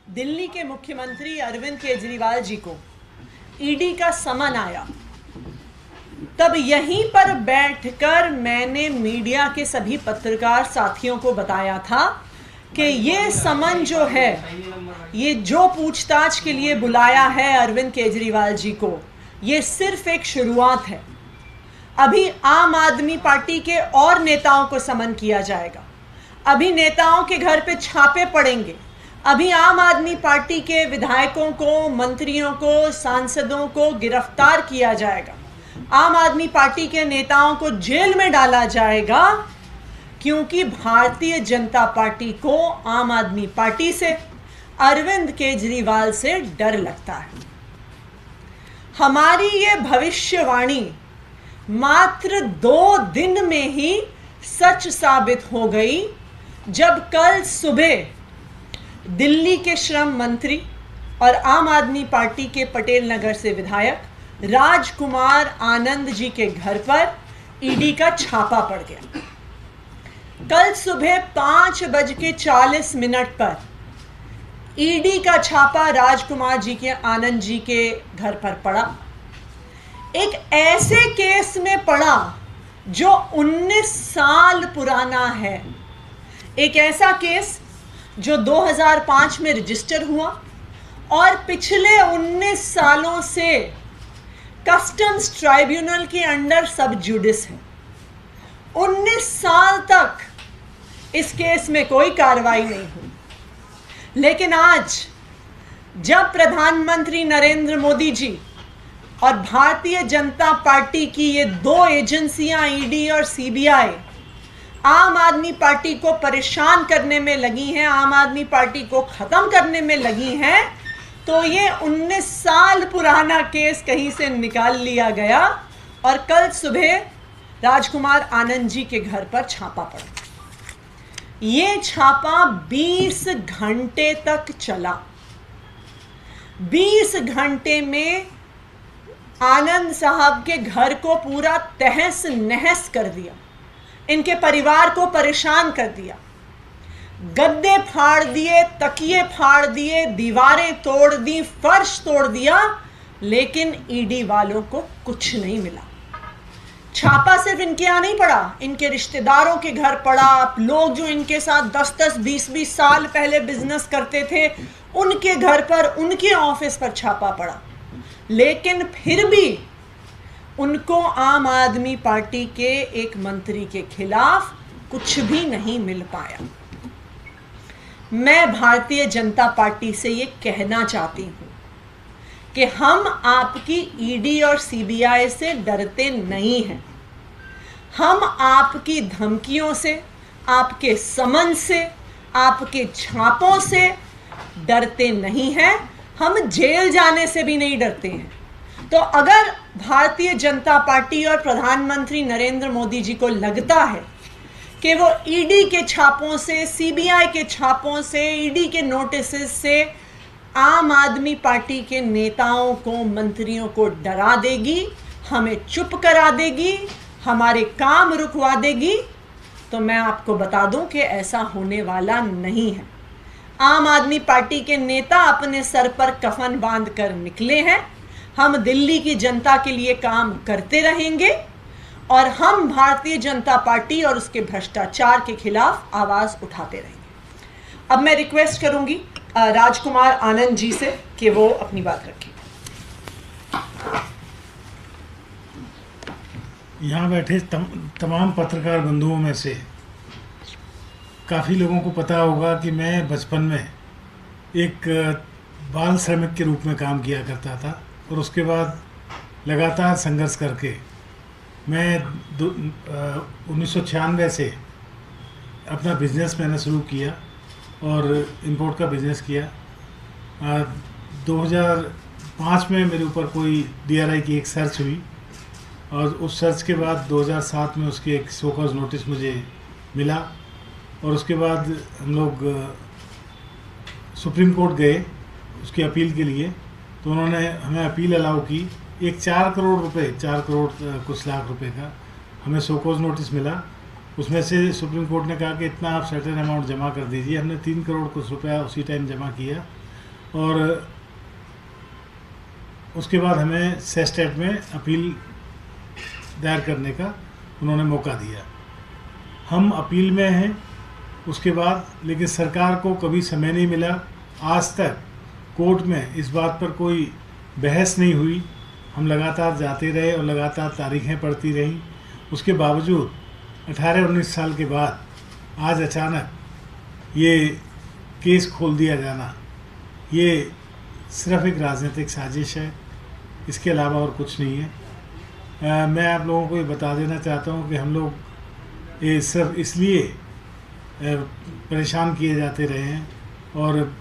दिल्ली के मुख्यमंत्री अरविंद केजरीवाल जी को ईडी का समन आया, तब यहीं पर बैठकर मैंने मीडिया के सभी पत्रकार साथियों को बताया था कि ये समन जो है, ये जो पूछताछ के लिए बुलाया है अरविंद केजरीवाल जी को, ये सिर्फ एक शुरुआत है। अभी आम आदमी पार्टी के और नेताओं को समन किया जाएगा, अभी नेताओं के घर पे छापे पड़ेंगे, अभी आम आदमी पार्टी के विधायकों को, मंत्रियों को, सांसदों को गिरफ्तार किया जाएगा, आम आदमी पार्टी के नेताओं को जेल में डाला जाएगा, क्योंकि भारतीय जनता पार्टी को आम आदमी पार्टी से, अरविंद केजरीवाल से डर लगता है। हमारी ये भविष्यवाणी मात्र 2 दिन में ही सच साबित हो गई, जब कल सुबह दिल्ली के श्रम मंत्री और आम आदमी पार्टी के पटेल नगर से विधायक राजकुमार आनंद जी के घर पर ईडी का छापा पड़ गया। कल सुबह 5:40 पर ईडी का छापा राजकुमार जी के, आनंद जी के घर पर पड़ा। एक ऐसे केस में पड़ा जो 19 साल पुराना है, एक ऐसा केस जो 2005 में रजिस्टर हुआ और पिछले 19 सालों से कस्टम्स ट्राइब्यूनल के अंडर सब जुडिस है। 19 साल तक इस केस में कोई कार्रवाई नहीं हुई, लेकिन आज जब प्रधानमंत्री नरेंद्र मोदी जी और भारतीय जनता पार्टी की ये 2 एजेंसियां ईडी और सीबीआई आम आदमी पार्टी को परेशान करने में लगी हैं, आम आदमी पार्टी को खत्म करने में लगी हैं, तो ये 19 साल पुराना केस कहीं से निकाल लिया गया और कल सुबह राजकुमार आनंद जी के घर पर छापा पड़ा। ये छापा 20 घंटे तक चला। 20 घंटे में आनंद साहब के घर को पूरा तहस नहस कर दिया, इनके परिवार को परेशान कर दिया, गद्दे फाड़ दिए, तकिए फाड़ दिए, दीवारें तोड़ दी, फर्श तोड़ दिया, लेकिन ईडी वालों को कुछ नहीं मिला। छापा सिर्फ इनके यहाँ नहीं पड़ा, इनके रिश्तेदारों के घर पड़ा, लोग जो इनके साथ 10-10, 20-20 साल पहले बिजनेस करते थे, उनके घर पर, उनके ऑफिस पर छापा पड़ा, लेकिन फिर भी उनको आम आदमी पार्टी के एक मंत्री के खिलाफ कुछ भी नहीं मिल पाया। मैं भारतीय जनता पार्टी से ये कहना चाहती हूं कि हम आपकी ईडी और सीबीआई से डरते नहीं हैं, हम आपकी धमकियों से, आपके समन से, आपके छापों से डरते नहीं हैं, हम जेल जाने से भी नहीं डरते हैं। तो अगर भारतीय जनता पार्टी और प्रधानमंत्री नरेंद्र मोदी जी को लगता है कि वो ईडी के छापों से, सीबीआई के छापों से, ईडी के नोटिस से आम आदमी पार्टी के नेताओं को, मंत्रियों को डरा देगी, हमें चुप करा देगी, हमारे काम रुकवा देगी, तो मैं आपको बता दूं कि ऐसा होने वाला नहीं है। आम आदमी पार्टी के नेता अपने सर पर कफन बांध कर निकले हैं। हम दिल्ली की जनता के लिए काम करते रहेंगे और हम भारतीय जनता पार्टी और उसके भ्रष्टाचार के खिलाफ आवाज उठाते रहेंगे। अब मैं रिक्वेस्ट करूंगी राजकुमार आनंद जी से कि वो अपनी बात रखें। यहाँ बैठे तमाम पत्रकार बंधुओं में से काफ़ी लोगों को पता होगा कि मैं बचपन में एक बाल श्रमिक के रूप में काम किया करता था और उसके बाद लगातार संघर्ष करके मैं 1996 से अपना बिजनेस मैंने शुरू किया और इंपोर्ट का बिजनेस किया। 2005 में मेरे ऊपर कोई डीआरआई की एक सर्च हुई और उस सर्च के बाद 2007 में उसके एक शो कॉज नोटिस मुझे मिला और उसके बाद हम लोग सुप्रीम कोर्ट गए उसकी अपील के लिए, तो उन्होंने हमें अपील अलाउ की। एक 4 करोड़ रुपए, 4 करोड़ कुछ लाख रुपए का हमें शो कॉज नोटिस मिला। उसमें से सुप्रीम कोर्ट ने कहा कि इतना आप सर्टेन अमाउंट जमा कर दीजिए। हमने 3 करोड़ कुछ रुपया उसी टाइम जमा किया और उसके बाद हमें सेस्टेट में अपील दायर करने का उन्होंने मौका दिया। हम अपील में हैं उसके बाद, लेकिन सरकार को कभी समय नहीं मिला। आज तक कोर्ट में इस बात पर कोई बहस नहीं हुई। हम लगातार जाते रहे और लगातार तारीखें पड़ती रहीं। उसके बावजूद 18-19 साल के बाद आज अचानक ये केस खोल दिया जाना, ये सिर्फ एक राजनीतिक साजिश है, इसके अलावा और कुछ नहीं है। मैं आप लोगों को ये बता देना चाहता हूँ कि हम लोग ये सिर्फ इसलिए परेशान किए जाते रहे हैं, और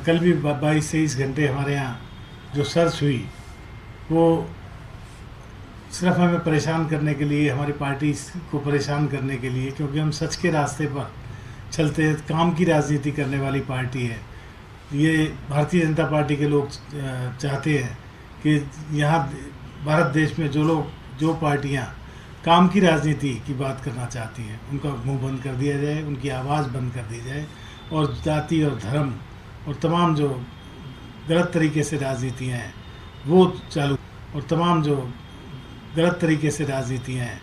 कल भी 22-23 घंटे हमारे यहाँ जो सर्च हुई वो सिर्फ हमें परेशान करने के लिए, हमारी पार्टी को परेशान करने के लिए, क्योंकि हम सच के रास्ते पर चलते हैं, काम की राजनीति करने वाली पार्टी है। ये भारतीय जनता पार्टी के लोग चाहते हैं कि यहाँ भारत देश में जो पार्टियाँ काम की राजनीति की बात करना चाहती हैं उनका मुंह बंद कर दिया जाए, उनकी आवाज़ बंद कर दी जाए, और जाति और धर्म और तमाम जो गलत तरीके से राजनीतियाँ हैं वो चालू, और तमाम जो गलत तरीके से राजनीतियाँ हैं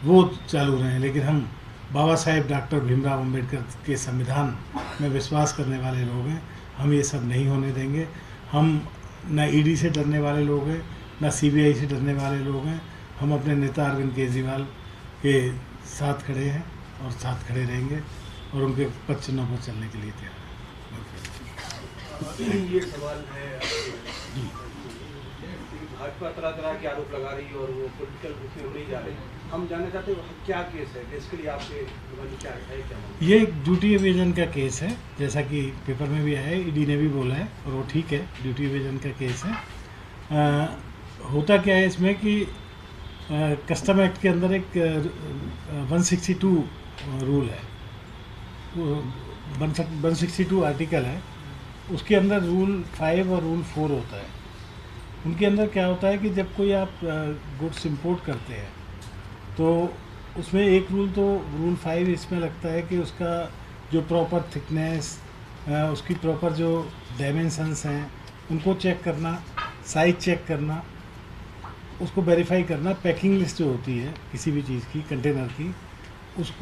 वो चालू रहें। लेकिन हम बाबा साहेब डॉक्टर भीमराव अंबेडकर के संविधान में विश्वास करने वाले लोग हैं, हम ये सब नहीं होने देंगे। हम न ईडी से डरने वाले लोग हैं, न सीबीआई से डरने वाले लोग हैं। हम अपने नेता अरविंद केजरीवाल के साथ खड़े हैं और साथ खड़े रहेंगे, और उनके पद चिन्हों पर चलने के लिए तैयार हैं। ये सवाल है, भाजपा तरह तरह के आरोप लगा रही है और वो पॉलिटिकल उसमें नहीं जा रहे। हम जानना चाहते हैं क्या केस है, इसके लिए आपके क्या है, क्या ये एक ड्यूटी एवेजन का केस है, जैसा कि पेपर में भी आया है, ईडी ने भी बोला है, और वो ठीक है, ड्यूटी एवेजन का केस है। होता क्या है इसमें कि कस्टम एक्ट के अंदर एक 162 रूल है, 162 आर्टिकल है, उसके अंदर रूल 5 और रूल 4 होता है। उनके अंदर क्या होता है कि जब कोई आप गुड्स इंपोर्ट करते हैं तो उसमें एक रूल तो रूल 5 इसमें लगता है कि उसका जो प्रॉपर थिकनेस, उसकी प्रॉपर जो डायमेंशंस हैं उनको चेक करना, साइज चेक करना, उसको वेरीफाई करना, पैकिंग लिस्ट जो होती है किसी भी चीज़ की, कंटेनर की,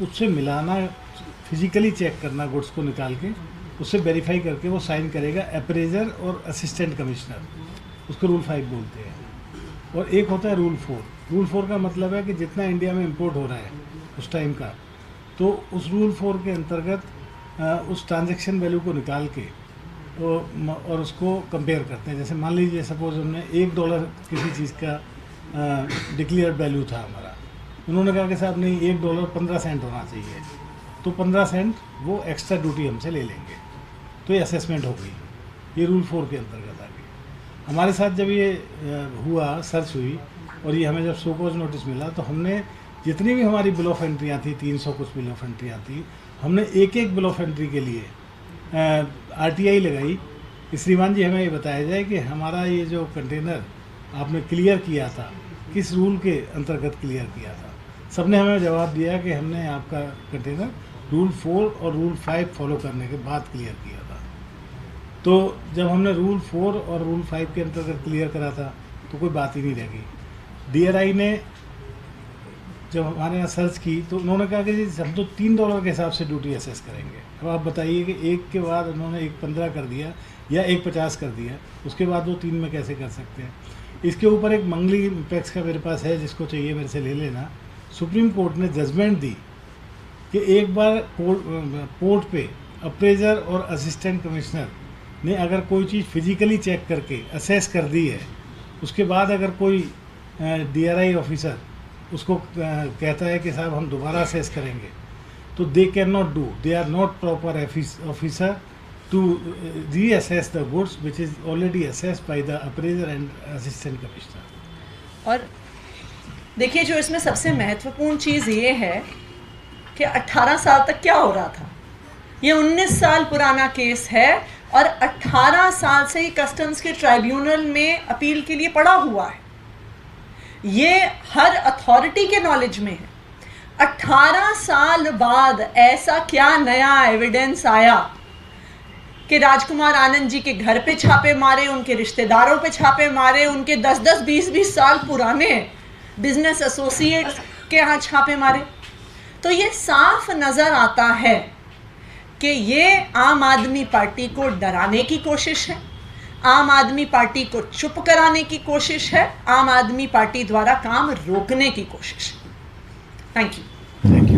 उससे मिलाना, फिजिकली चेक करना गुड्स को निकाल के, उससे वेरीफाई करके वो साइन करेगा अप्रेजर और असिस्टेंट कमिश्नर, उसको रूल 5 बोलते हैं। और एक होता है रूल 4। रूल 4 का मतलब है कि जितना इंडिया में इंपोर्ट हो रहा है उस टाइम का, तो उस रूल 4 के अंतर्गत उस ट्रांजैक्शन वैल्यू को निकाल के तो और उसको कंपेयर करते हैं। जैसे मान लीजिए सपोज हमने $1 किसी चीज़ का डिक्लेयर्ड वैल्यू था हमारा, उन्होंने कहा कि साहब नहीं, $1 15 सेंट होना चाहिए, तो 15 सेंट वो एक्स्ट्रा ड्यूटी हमसे ले लेंगे, तो ये असेसमेंट हो गई। ये रूल 4 के अंतर्गत आ गई। हमारे साथ जब ये हुआ, सर्च हुई, और ये हमें जब शो कॉज नोटिस मिला, तो हमने जितनी भी हमारी बिल ऑफ एंट्रियाँ थी, 300 कुछ बिल ऑफ एंट्रियाँ थी, हमने एक एक बिल ऑफ एंट्री के लिए RTI लगाई। श्रीमान जी हमें ये बताया जाए कि हमारा ये जो कंटेनर आपने क्लियर किया था, किस रूल के अंतर्गत क्लियर किया था। सबने हमें जवाब दिया कि हमने आपका कंटेनर रूल 4 और रूल 5 फॉलो करने के बाद क्लियर किया था। तो जब हमने रूल 4 और रूल 5 के अंतर्गत क्लियर करा था तो कोई बात ही नहीं रह गई। DRI ने जब हमारे यहाँ सर्च की तो उन्होंने कहा कि जी हम तो $3 के हिसाब से ड्यूटी असेस करेंगे। अब आप बताइए कि एक के बाद उन्होंने 1.15 कर दिया या 1.50 कर दिया, उसके बाद वो 3 में कैसे कर सकते हैं। इसके ऊपर एक मंगली इम्पैक्ट्स का मेरे पास है, जिसको चाहिए मेरे से ले लेना। सुप्रीम कोर्ट ने जजमेंट दी कि एक बार पोर्ट पे अप्रेजर और असिस्टेंट कमिश्नर ने अगर कोई चीज़ फिजिकली चेक करके असेस कर दी है, उसके बाद अगर कोई DRI ऑफिसर उसको कहता है कि साहब हम दोबारा असेस करेंगे, तो they can not do, they are not proper officer to reassess the goods which is already assessed by the appraiser and assistant commissioner. और देखिए, जो इसमें सबसे महत्वपूर्ण चीज़ ये है कि 18 साल तक क्या हो रहा था। ये 19 साल पुराना केस है और 18 साल से ही कस्टम्स के ट्राइब्यूनल में अपील के लिए पड़ा हुआ है। ये हर अथॉरिटी के नॉलेज में है। 18 साल बाद ऐसा क्या नया एविडेंस आया कि राजकुमार आनंद जी के घर पे छापे मारे, उनके रिश्तेदारों पे छापे मारे, उनके 10-10, 20-20 साल पुराने बिजनेस एसोसिएट्स के यहाँ छापे मारे। तो ये साफ नजर आता है कि ये आम आदमी पार्टी को डराने की कोशिश है, आम आदमी पार्टी को चुप कराने की कोशिश है, आम आदमी पार्टी द्वारा काम रोकने की कोशिश है। Thank you.